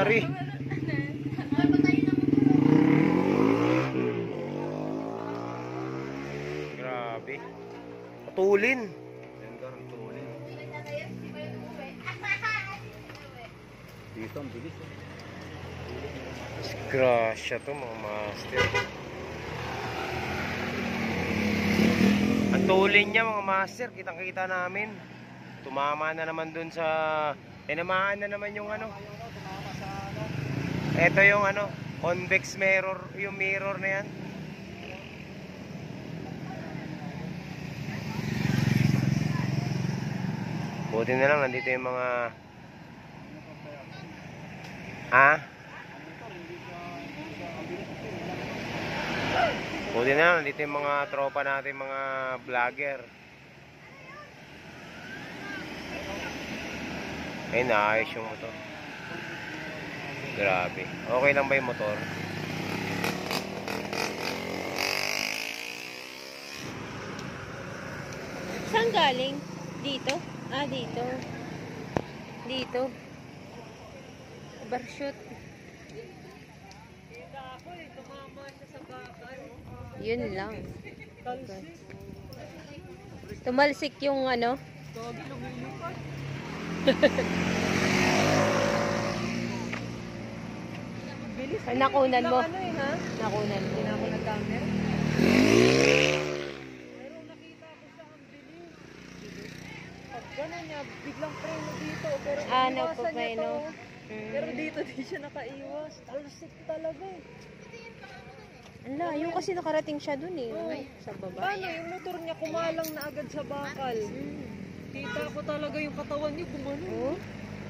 nangyari? Grabe. Patulin. Dito ang bilis. Disgrasya to mga master. Ang tulin niya mga master, kitang-kita namin. Tumama na naman dun sa... Tinamaan na naman yung ano. Ito yung ano, convex mirror, yung mirror na yan. Buti na lang, nandito yung mga... Ha? Buti na lang, nandito yung mga tropa natin, mga vlogger. Ay, naayos yung motor. Grabe. Okay lang ba yung motor? Saan galing? Dito? Ah, dito. Dito. Overshoot. Yun lang. Tumalsik yung ano. Ay, nakunan mo. Nakunan mo. Hindi na ako nag-camera. Pero nakita ko sa ang bilis. Pag gano'n niya, biglang preno dito. Pero iwasan niya to. Pero dito di siya nakaiwas. Talsik talaga eh. Ala, yung kasi nakarating siya dun eh. Sa baba. Paano yung motor niya kumalang na agad sa bakal? Kita ko talaga yung katawan niya gumano. Oh,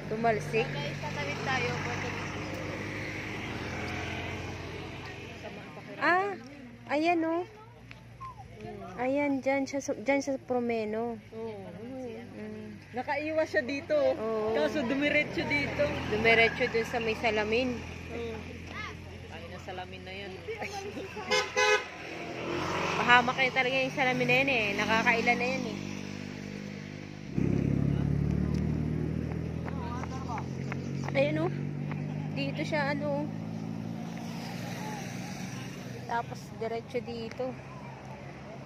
tumalsik. Guys, tatawid tayo. Ah, ayan oh. Ayan, dyan sa Promeno. Nakaiwas siya dito. Oo. Kaso dumiretso dito. Dumiretso dun sa may salamin. Ay, na salamin na yan. Pahamak kayo talaga yung salamin na yan eh. Nakakailan na yan eh. Ayan oh. Dito siya ano. Tapos diretso dito.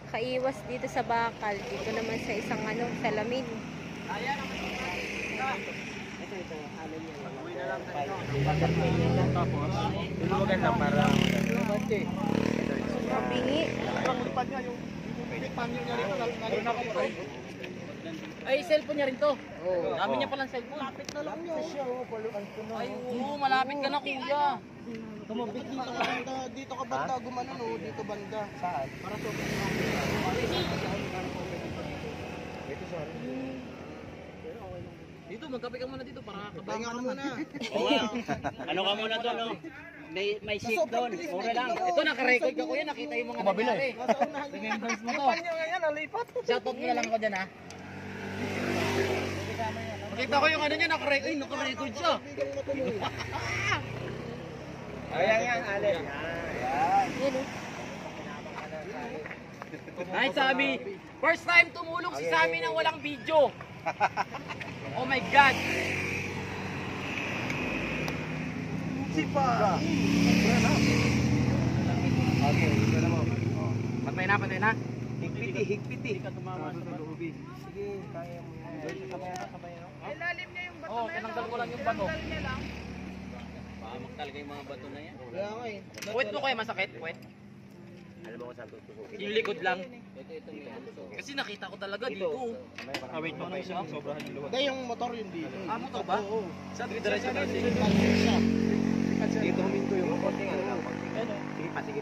Kaiwas dito sa bakal. Dito naman sa isang ano, salamin. Tulugan lang para... Mabingi. Ay, cellphone niya rin to. Dami niya palang cellphone. Malapit na lang niya. Ay, oo, malapit ka na kuya. Tumabit dito ka banda, dito ka banda, gumano no, dito banda. Saan? Para to. Dito sa Dito, magkape ka muna dito para Pahinga ka muna. Ano ka muna doon, no? May shake doon. Okay lang. Ito, nakarecord ka kuya. Nakita yung mga nangyari. Remembrance mo to. Shoutout mo na lang ako dyan, ha? Nakita ko yung ano niya, nakarecord siya. Ayan yan, Allen. Yan oh. Ay, Sammy. First time tumulong si Sammy nang walang video. Oh my God. Sipa. Okay, ito na mo. Patay na. Higpiti. Hindi ka tumama sa loobi. Sige, kaya mo yan. Sabay na. Ilalim niya yung bato na yan. Tinanggal ko lang yung bato. Pahamak talaga yung mga bato na yan. Kaya nga eh. Puwet mo kaya masakit? Puwet? Alam mo kung saan tutusukin. Yung likod lang. Kasi nakita ko talaga dito. Wait mo na siya. Sobrahan yung luwag. Hindi, yung motor yun dito. Ah, motor ba? Oo. Sa diretso na siya. Dito huminto yung konting ano lang. Sige pa, sige.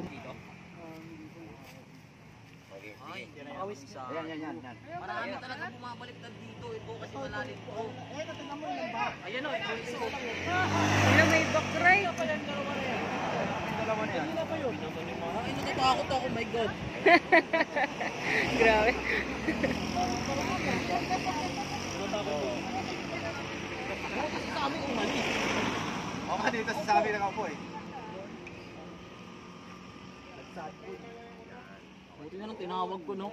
dito. Ay, awis sa. Yan. Marami talaga bumabaliktad dito. Ito kasi malalim ko. Tingnan mo yung back. Ayan o, ito iso. Ano may backdrive? Dalawa na yan. Ay, natatakot ako, my God. Grabe. Kasi sa amin umalis. Oo nga, dito sasabi ng ako eh. Buti na lang tinawag ko, no?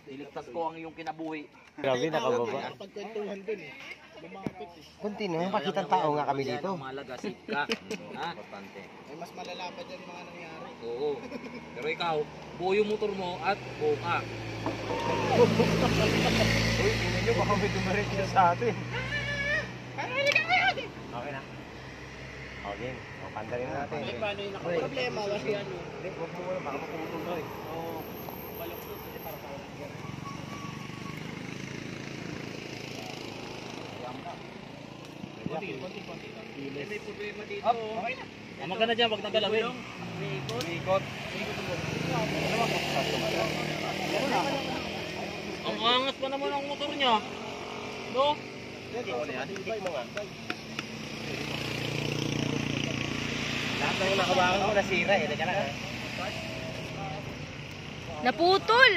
Iligtas ko ang iyong kinabuhi. Grabe, nakababa. Pagkwentuhan dun eh. Kunti na, pakitang tao nga kami dito. Malaga, safe ka. Ha? Importante. May mas malala pa dyan mga nangyari. Oo. Pero ikaw, buo yung motor mo at buo ka. Uy, tingnan nyo, baka may dumaretso sa atin. Okay na. Okay, pandarin natin. Paano yung nakaproblema? Kasi ano? Hindi, huwag mo muna, baka maputol. Oo. Balok to. Kasi para sa konti. May problema dito. Okay na. Tama ka na dyan, wag nagalawin. Ikot. Ang angas pa naman ang motor niya. No? Ikot mo nga. Lahat ng nakabakan mo nasira eh. Teka lang ha. Naputol!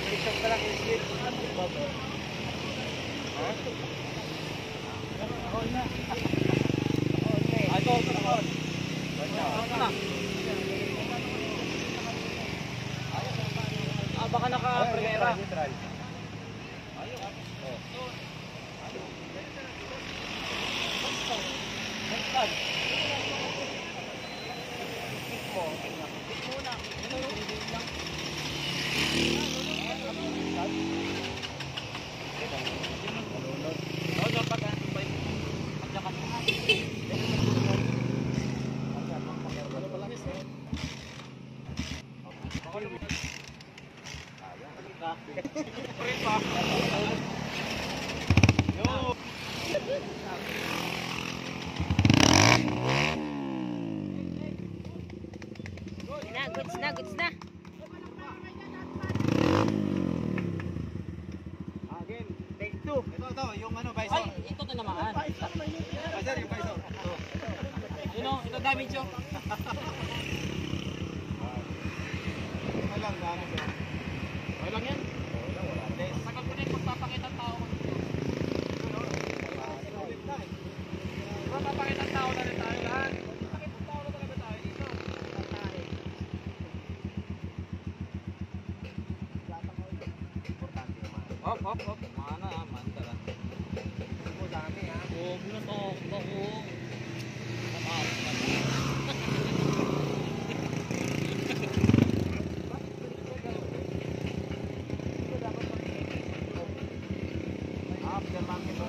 Isok ka lang i-slip. Ha? Ito, nakon. Baka naka-primera. Neutral. Goods na, goods na. Again, take 2. Ito, yung ano, Ay, visor. ito tinamaan. Visor, yung visor. Yun o, ito damage yun. Walang gamit yun. Okay lang yan. Tagal ko na yung magpapakita ng tao ko dito. Diba papakita ng tao na rin tayo lahat? Papakita ng tao na talaga tayo dito. Hop, hop, hop. Mana, mantara. Mo dami ha. Huwag na to, bako. After market mo